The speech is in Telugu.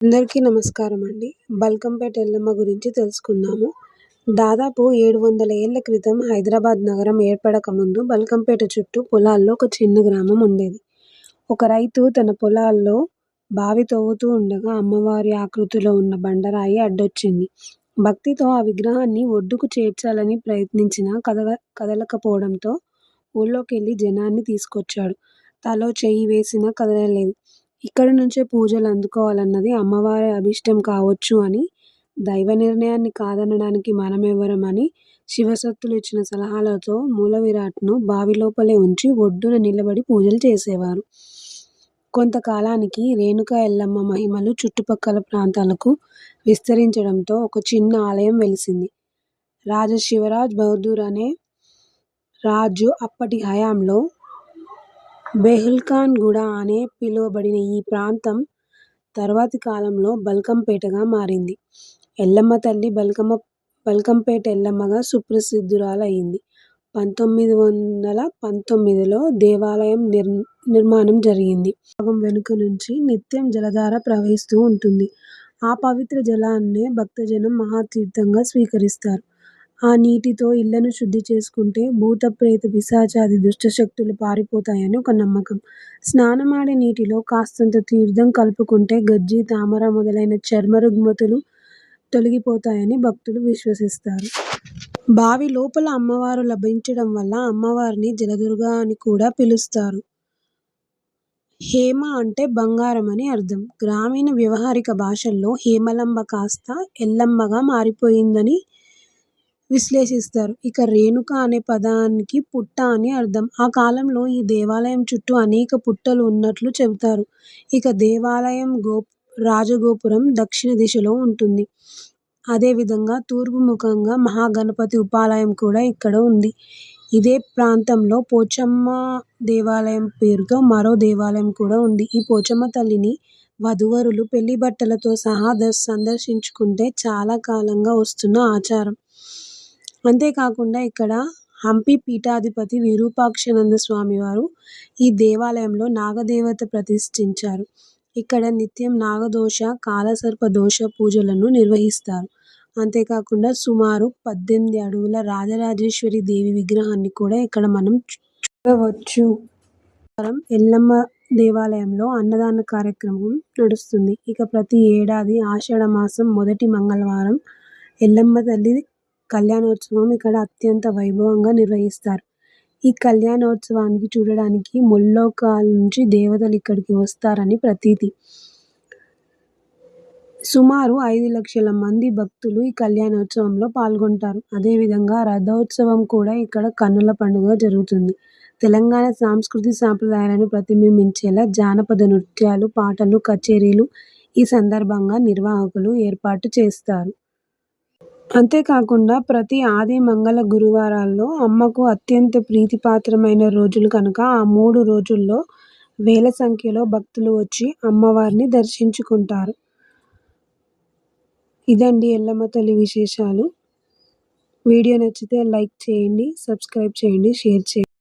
అందరికీ నమస్కారం అండి. బల్కంపేట ఎల్లమ్మ గురించి తెలుసుకుందాము. దాదాపు 700 ఏళ్ల క్రితం హైదరాబాద్ నగరం ఏర్పడకముందు బల్కంపేట చుట్టూ పొలాల్లో ఒక చిన్న గ్రామం ఉండేది. ఒక రైతు తన పొలాల్లో బావి తవ్వుతూ ఉండగా అమ్మవారి ఆకృతిలో ఉన్న బండరాయి అడ్డొచ్చింది. భక్తితో ఆ విగ్రహాన్ని ఒడ్డుకు చేర్చాలని ప్రయత్నించినా కదలకపోవడంతో ఊళ్లోకెళ్ళి జనాన్ని తీసుకొచ్చాడు. తలో చెయ్యి వేసినా కదలలేదు. ఇక్కడి నుంచే పూజలు అందుకోవాలన్నది అమ్మవారి అభీష్టం కావచ్చు అని, దైవ నిర్ణయాన్ని కాదనడానికి మనమెవరం అని శివసత్తులు ఇచ్చిన సలహాలతో మూలవిరాట్ను బావి లోపలే ఉంచి ఒడ్డున నిలబడి పూజలు చేసేవారు. కొంతకాలానికి రేణుకా ఎల్లమ్మ మహిమలు చుట్టుపక్కల ప్రాంతాలకు విస్తరించడంతో ఒక చిన్న ఆలయం వెలిసింది. రాజా శివరాజ్ బహదూర్ అనే రాజు అప్పటి హయాంలో బెహల్ఖాన్ గూడ అని పిలువబడిన ఈ ప్రాంతం తరువాతి కాలంలో బల్కంపేటగా మారింది. ఎల్లమ్మ తల్లి బల్కంపేట ఎల్లమ్మగా సుప్రసిద్ధురాలయ్యింది. 1919లో దేవాలయం నిర్మాణం జరిగింది. భాగం వెనుక నుంచి నిత్యం జలధార ప్రవహిస్తూ ఉంటుంది. ఆ పవిత్ర జలాన్నే భక్తజనం మహాతీర్థంగా స్వీకరిస్తారు. ఆ నీటితో ఇళ్లను శుద్ధి చేసుకుంటే భూత ప్రేత పిశాచాది దుష్టశక్తులు పారిపోతాయని ఒక నమ్మకం. స్నానమాడే నీటిలో కాస్తంత తీర్థం కలుపుకుంటే గజ్జి, తామర మొదలైన చర్మ రుగ్మతులు తొలగిపోతాయని భక్తులు విశ్వసిస్తారు. బావి లోపల అమ్మవారు లభించడం వల్ల అమ్మవారిని జలదుర్గ అని కూడా పిలుస్తారు. హేమ అంటే బంగారం అని అర్థం. గ్రామీణ వ్యవహారిక భాషల్లో హేమలంబ కాస్త ఎల్లమ్మగా మారిపోయిందని విశ్లేషిస్తారు. ఇక రేణుక అనే పదానికి పుట్ట అని అర్థం. ఆ కాలంలో ఈ దేవాలయం చుట్టూ అనేక పుట్టలు ఉన్నట్లు చెబుతారు. ఇక దేవాలయం రాజగోపురం దక్షిణ దిశలో ఉంటుంది. అదేవిధంగా తూర్పు ముఖంగా మహాగణపతి ఉపాలయం కూడా ఇక్కడ ఉంది. ఇదే ప్రాంతంలో పోచమ్మ దేవాలయం పేరుతో మరో దేవాలయం కూడా ఉంది. ఈ పోచమ్మ తల్లిని వధూవరులు పెళ్లి బట్టలతో సహా సందర్శించుకుంటే చాలా కాలంగా వస్తున్న ఆచారం. అంతేకాకుండా ఇక్కడ హంపి పీఠాధిపతి విరూపాక్షానంద స్వామివారు ఈ దేవాలయంలో నాగదేవత ప్రతిష్ఠించారు. ఇక్కడ నిత్యం నాగదోష, కాలసర్ప దోష పూజలను నిర్వహిస్తారు. అంతేకాకుండా సుమారు 18 అడుగుల రాజరాజేశ్వరి దేవి విగ్రహాన్ని కూడా ఇక్కడ మనం చూడవచ్చు. ఎల్లమ్మ దేవాలయంలో అన్నదాన కార్యక్రమం నడుస్తుంది. ఇక ప్రతి ఏడాది ఆషాఢ మాసం మొదటి మంగళవారం ఎల్లమ్మ తల్లి కళ్యాణోత్సవం ఇక్కడ అత్యంత వైభవంగా నిర్వహిస్తారు. ఈ కళ్యాణోత్సవానికి చూడడానికి ముల్లోకాల నుంచి దేవతలు ఇక్కడికి వస్తారని ప్రతీతి. సుమారు 5 లక్షల మంది భక్తులు ఈ కళ్యాణోత్సవంలో పాల్గొంటారు. అదేవిధంగా రథోత్సవం కూడా ఇక్కడ కన్నుల పండుగ జరుగుతుంది. తెలంగాణ సాంస్కృతి సాంప్రదాయాలను ప్రతిబింబించేలా జానపద నృత్యాలు, పాటలు, కచేరీలు ఈ సందర్భంగా నిర్వాహకులు ఏర్పాటు చేస్తారు. అంతేకాకుండా ప్రతి ఆది, మంగళ, గురువారాల్లో అమ్మకు అత్యంత ప్రీతిపాత్రమైన రోజులు కనుక ఆ 3 రోజుల్లో వేల సంఖ్యలో భక్తులు వచ్చి అమ్మవారిని దర్శించుకుంటారు. ఇదండి ఎల్లమ్మ తల్లి విశేషాలు. వీడియో నచ్చితే లైక్ చేయండి, సబ్స్క్రైబ్ చేయండి, షేర్ చేయండి.